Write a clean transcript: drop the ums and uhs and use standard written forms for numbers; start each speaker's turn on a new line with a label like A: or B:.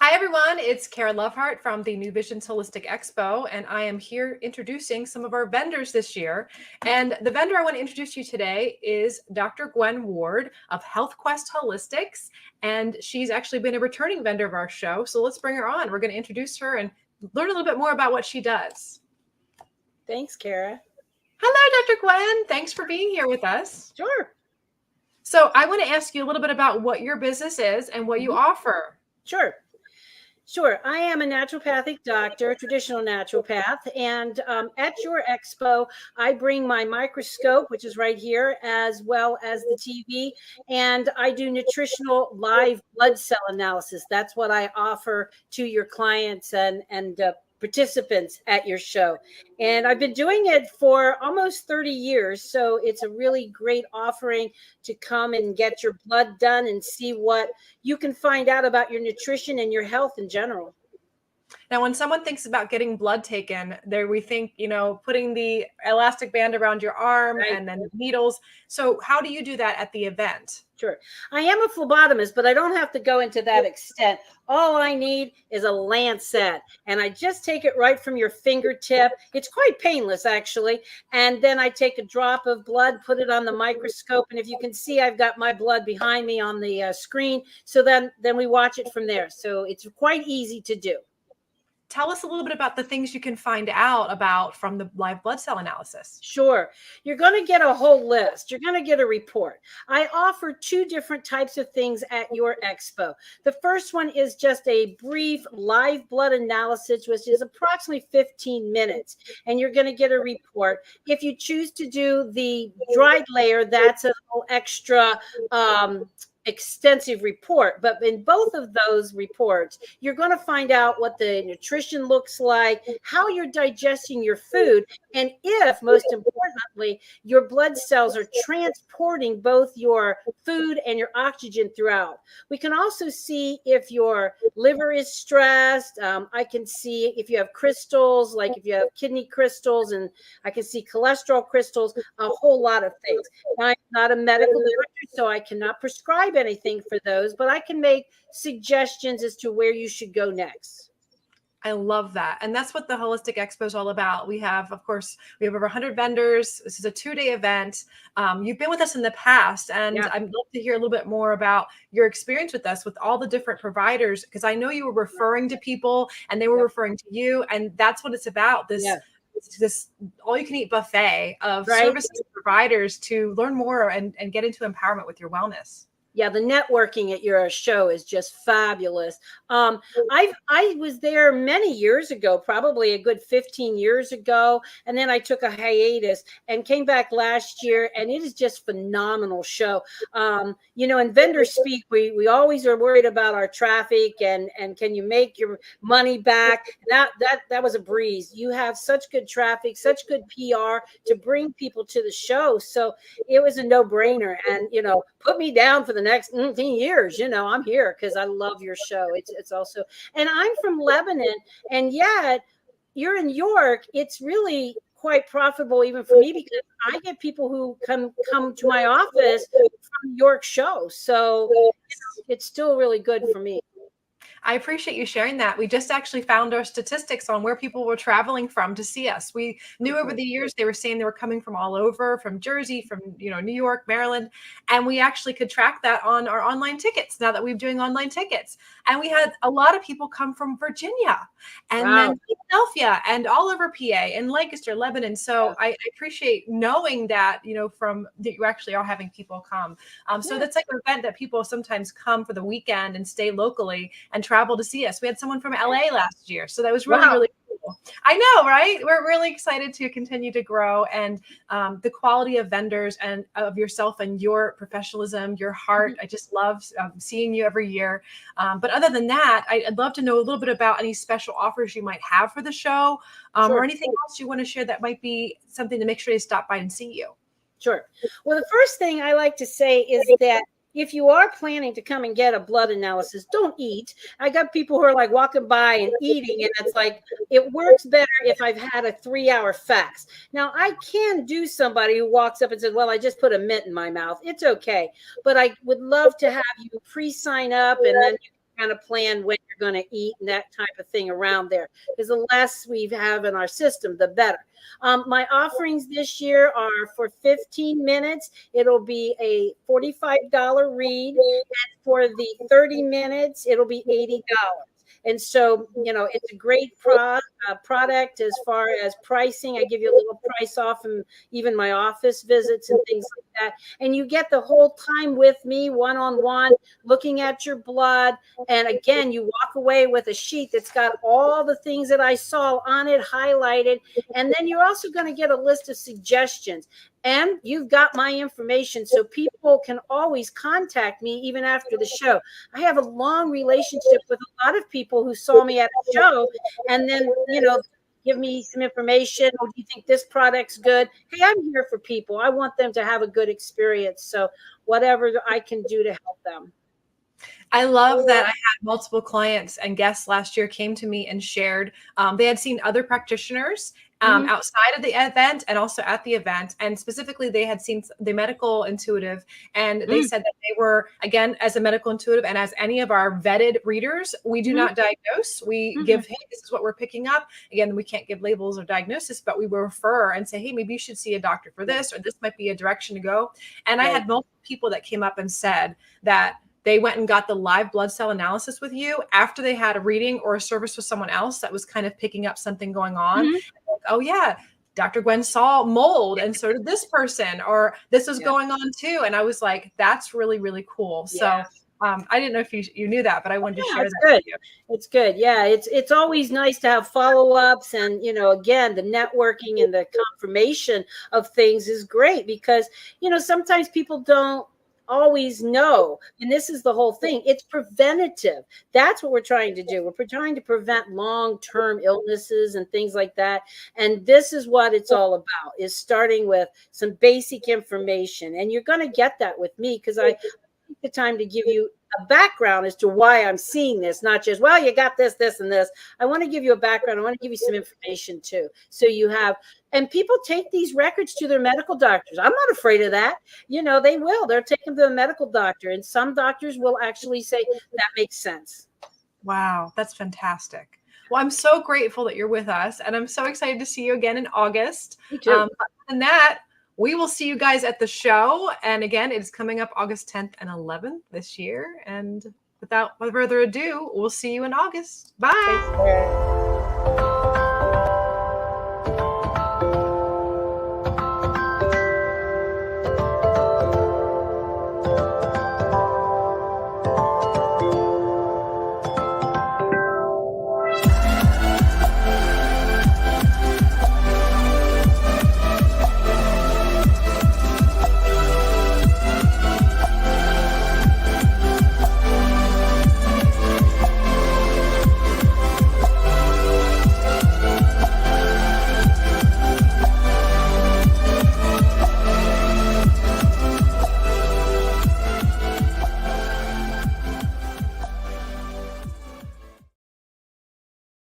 A: Hi, everyone. It's Kara Lovehart from the new Visions Holistic Expo, and I am here introducing some of our vendors this year. And the vendor I want to introduce you today is Dr. Gwen Ward of Health Quest Holistics, and she's actually been a returning vendor of our show. So let's bring her on. We're going to introduce her and learn a little bit more about what she does.
B: Thanks, Kara.
A: Hello, Dr. Gwen. Thanks for being here with us.
B: Sure.
A: So I want to ask you a little bit about what your business is and what you offer.
B: Sure. I am a naturopathic doctor, a traditional naturopath. And at your expo, I bring my microscope, which is right here, as well as the TV. And I do nutritional live blood cell analysis. That's what I offer to your clients and participants at your show. And I've been doing it for almost 30 years. So it's a really great offering to come and get your blood done and see what you can find out about your nutrition and your health in general.
A: Now, when someone thinks about getting blood taken, we think, putting the elastic band around your arm and then needles. So how do you do that at the event?
B: Sure. I am a phlebotomist, but I don't have to go into that extent. All I need is a lancet, and I just take it right from your fingertip. It's quite painless, actually. And then I take a drop of blood, put it on the microscope. And if you can see, I've got my blood behind me on the screen. So then we watch it from there. So it's quite easy to do.
A: Tell us a little bit about the things you can find out about from the live blood cell analysis.
B: Sure. You're going to get a whole list. You're going to get a report. I offer two different types of things at your expo. The first one is just a brief live blood analysis, which is approximately 15 minutes, and you're going to get a report. If you choose to do the dried layer, that's a little extra extensive report. But in both of those reports, you're going to find out what the nutrition looks like, how you're digesting your food, and if, most importantly, your blood cells are transporting both your food and your oxygen throughout. We can also see if your liver is stressed. I can see if you have crystals, like if you have kidney crystals, and I can see cholesterol crystals, a whole lot of things. I'm not a medical doctor, so I cannot prescribe anything for those, but I can make suggestions as to where you should go next.
A: I love that. And that's what the Holistic Expo is all about. We have over 100 vendors. This is a 2-day event. You've been with us in the past, and I'd love to hear a little bit more about your experience with us, with all the different providers, because I know you were referring to people and they were referring to you. And that's what it's about. This all-you-can-eat buffet of services and providers to learn more and get into empowerment with your wellness.
B: Yeah, the networking at your show is just fabulous. I was there many years ago, probably a good 15 years ago, and then I took a hiatus and came back last year, and it is just phenomenal show. In vendor speak, we always are worried about our traffic and can you make your money back? That was a breeze. You have such good traffic, such good PR to bring people to the show, so it was a no-brainer. And put me down for the next 15 years. I'm here because I love your show. It's also, and I'm from Lebanon, and yet you're in York. It's really quite profitable even for me, because I get people who come to my office from York show. So it's still really good for me.
A: I appreciate you sharing that. We just actually found our statistics on where people were traveling from to see us. We knew over the years they were saying they were coming from all over, from Jersey, from New York, Maryland, and we actually could track that on our online tickets now that we're doing online tickets. And we had a lot of people come from Virginia and then Philadelphia and all over PA and Lancaster, Lebanon. So I appreciate knowing that, from that you actually are having people come. So that's like an event that people sometimes come for the weekend and stay locally and travel to see us. We had someone from LA last year. So that was really, really cool. I know, right? We're really excited to continue to grow, and the quality of vendors and of yourself and your professionalism, your heart. I just love seeing you every year. But other than that, I'd love to know a little bit about any special offers you might have for the show, or anything else you want to share that might be something to make sure they stop by and see you.
B: Sure. Well, the first thing I like to say is that if you are planning to come and get a blood analysis, don't eat. I got people who are like walking by and eating, and it's like, it works better if I've had a 3-hour fast. Now, I can do somebody who walks up and says, well, I just put a mint in my mouth. It's okay. But I would love to have you pre-sign up, and then you kind of plan when you're going to eat and that type of thing around there. Because the less we have in our system, the better. My offerings this year are for 15 minutes. It'll be a $45 read. And for the 30 minutes, it'll be $80. And so, it's a great product as far as pricing. I give you a little price off and even my office visits and things like that. And you get the whole time with me, one-on-one, looking at your blood. And again, you walk away with a sheet that's got all the things that I saw on it highlighted. And then you're also going to get a list of suggestions. And you've got my information, so people can always contact me even after the show. I have a long relationship with a lot of people who saw me at a show and then, give me some information. Oh, do you think this product's good? Hey, I'm here for people. I want them to have a good experience. So whatever I can do to help them.
A: I love that I had multiple clients and guests last year came to me and shared. They had seen other practitioners outside of the event and also at the event. And specifically, they had seen the medical intuitive. And they said that they were, again, as a medical intuitive and as any of our vetted readers, we do not diagnose. We give, hey, this is what we're picking up. Again, we can't give labels or diagnosis, but we will refer and say, hey, maybe you should see a doctor for this, or this might be a direction to go. And I had multiple people that came up and said that they went and got the live blood cell analysis with you after they had a reading or a service with someone else that was kind of picking up something going on. Like, oh yeah, Dr. Gwen saw mold and so did this person, or this is going on too. And I was like, that's really, really cool. So I didn't know if you knew that, but I wanted to share that with you.
B: It's good. Yeah. It's always nice to have follow-ups and, again, the networking and the confirmation of things is great because, sometimes people don't always know. And this is the whole thing. It's preventative. That's what we're trying to do. We're trying to prevent long-term illnesses and things like that. And this is what it's all about, is starting with some basic information. And you're going to get that with me because I take the time to give you a background as to why I'm seeing this, not just, well, you got this, this, and this. I want to give you a background. I want to give you some information too. So you have, and people take these records to their medical doctors. I'm not afraid of that. They will. They'll take them to the medical doctor. And some doctors will actually say, that makes sense.
A: Wow, that's fantastic. Well, I'm so grateful that you're with us. And I'm so excited to see you again in August.
B: Me too.
A: Other than that, we will see you guys at the show. And again, it is coming up August 10th and 11th this year. And without further ado, we'll see you in August. Bye.